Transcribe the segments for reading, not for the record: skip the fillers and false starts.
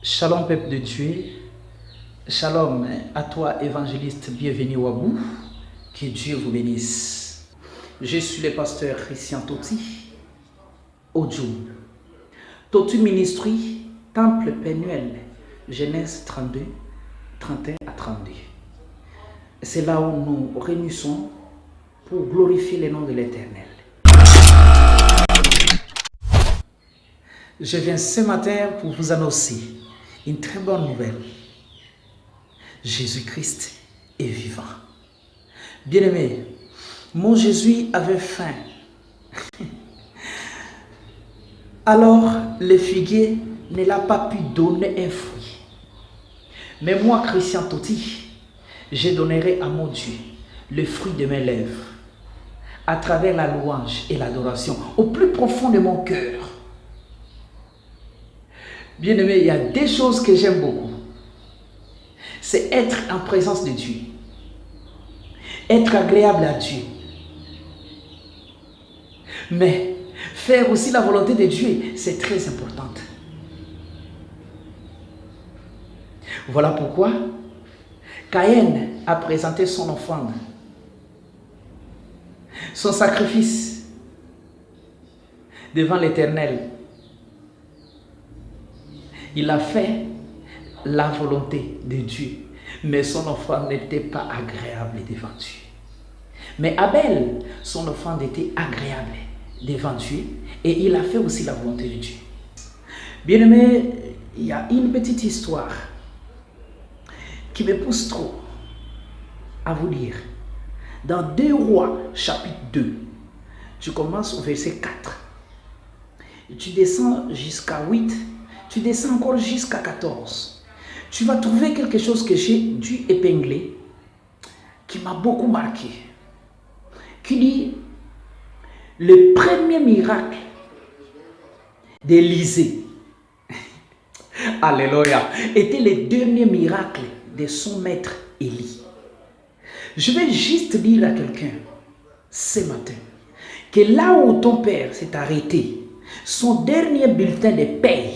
Shalom peuple de Dieu, shalom à toi évangéliste, bienvenue au bout, que Dieu vous bénisse. Je suis le pasteur Christian Toti, Odjoum. Toti Ministry, Temple Pénuel, Genèse 32, 31 à 32. C'est là où nous réunissons pour glorifier le nom de l'Éternel. Je viens ce matin pour vous annoncer une très bonne nouvelle. Jésus-Christ est vivant. Bien-aimé, mon Jésus avait faim. Alors, le figuier ne l'a pas pu donner un fruit. Mais moi, Christian Toti, je donnerai à mon Dieu le fruit de mes lèvres, à travers la louange et l'adoration, au plus profond de mon cœur. Bien-aimé, il y a des choses que j'aime beaucoup. C'est être en présence de Dieu. Être agréable à Dieu. Mais faire aussi la volonté de Dieu, c'est très important. Voilà pourquoi Caïn a présenté son offrande, son sacrifice devant l'Éternel. Il a fait la volonté de Dieu, mais son offrande n'était pas agréable devant Dieu. Mais Abel, son offrande était agréable devant Dieu et il a fait aussi la volonté de Dieu. Bien-aimé, il y a une petite histoire qui me pousse trop à vous dire. Dans 2 Rois, chapitre 2, tu commences au verset 4. Tu descends jusqu'à 8. Tu descends encore jusqu'à 14. Tu vas trouver quelque chose que j'ai dû épingler, qui m'a beaucoup marqué. Qui dit, le premier miracle d'Élisée, alléluia, était le dernier miracle de son maître Élie. Je vais juste dire à quelqu'un, ce matin, que là où ton père s'est arrêté, son dernier bulletin de paie,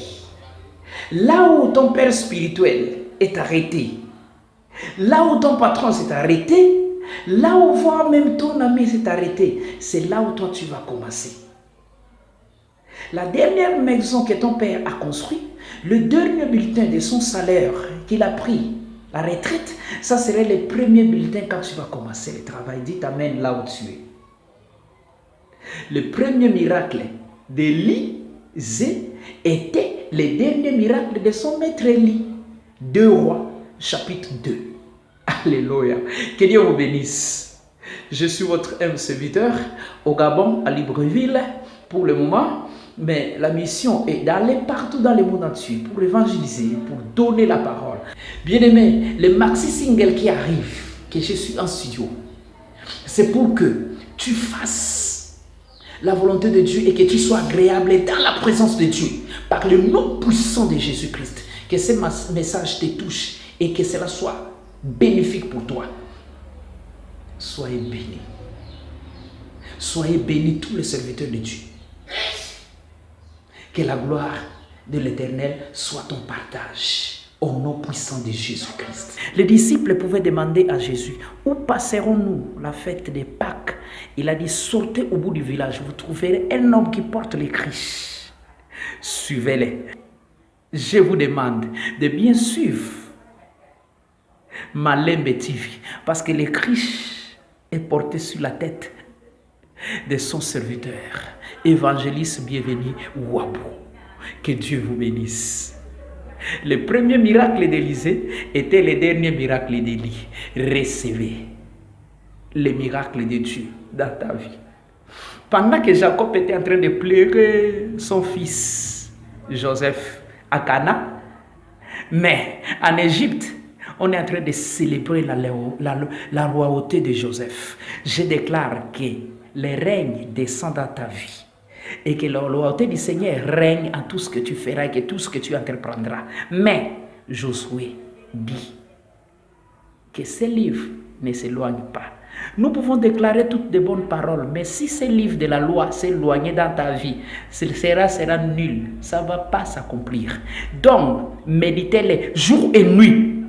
là où ton père spirituel est arrêté, là où ton patron s'est arrêté, là où voire même ton ami s'est arrêté, c'est là où toi tu vas commencer. La dernière maison que ton père a construite, le dernier bulletin de son salaire qu'il a pris, la retraite, ça serait le premier bulletin quand tu vas commencer le travail. Dis t'amène là où tu es. Le premier miracle d'Élisée était le dernier miracle de son maître Élie. 2 Rois, chapitre 2. Alléluia. Que Dieu vous bénisse. Je suis votre humble serviteur au Gabon, à Libreville, pour le moment. Mais la mission est d'aller partout dans le monde entier pour évangéliser, pour donner la parole. Bien-aimé, le maxi single qui arrive, que je suis en studio, c'est pour que tu fasses la volonté de Dieu et que tu sois agréable dans la présence de Dieu par le nom puissant de Jésus-Christ. Que ce message te touche et que cela soit bénéfique pour toi. Soyez bénis. Soyez bénis tous les serviteurs de Dieu. Que la gloire de l'Éternel soit ton partage. Au nom puissant de Jésus-Christ. Les disciples pouvaient demander à Jésus, où passerons-nous la fête des Pâques? Il a dit, sortez au bout du village, vous trouverez un homme qui porte les cris. Suivez-les. Je vous demande de bien suivre Malembe TV, parce que le cris est porté sur la tête de son serviteur. Évangéliste bienvenu Wabou. Que Dieu vous bénisse. Le premier miracle d'Élisée était le dernier miracle d'Élie. Recevez le miracle de Dieu dans ta vie. Pendant que Jacob était en train de pleurer son fils Joseph à Cana, mais en Égypte, on est en train de célébrer la royauté de Joseph. Je déclare que le règne descend dans ta vie. Et que la loyauté du Seigneur règne en tout ce que tu feras et que tout ce que tu entreprendras. Mais Josué dit que ce livre ne s'éloigne pas. Nous pouvons déclarer toutes de bonnes paroles, mais si ce livre de la loi s'éloigne dans ta vie, ce sera nul. Ça ne va pas s'accomplir. Donc, méditez-les jour et nuit.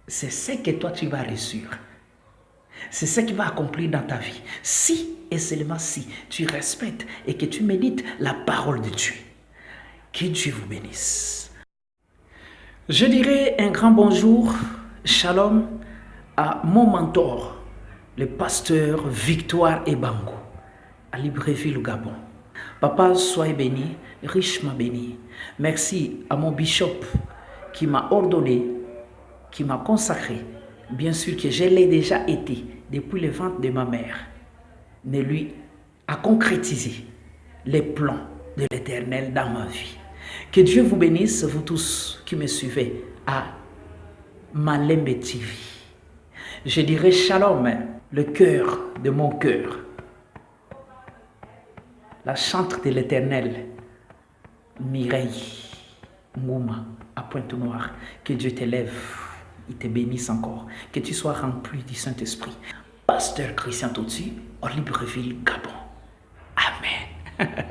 C'est ce que toi tu vas réussir. C'est ce qui va accomplir dans ta vie. Si et seulement si tu respectes et que tu médites la parole de Dieu. Que Dieu vous bénisse. Je dirais un grand bonjour, shalom, à mon mentor, le pasteur Victoire Ebango, à Libreville, au Gabon. Papa, sois béni, richement béni. Merci à mon bishop qui m'a ordonné, qui m'a consacré. Bien sûr que je l'ai déjà été depuis le ventre de ma mère. Mais lui a concrétisé les plans de l'Éternel dans ma vie. Que Dieu vous bénisse, vous tous qui me suivez à Malembe TV. Je dirais shalom, le cœur de mon cœur. La chante de l'Éternel, Mireille Mouma, à Pointe-Noire. Que Dieu t'élève, il te bénisse encore. Que tu sois rempli du Saint-Esprit. Pasteur Christian Totsu, au Libreville, Gabon. Amen.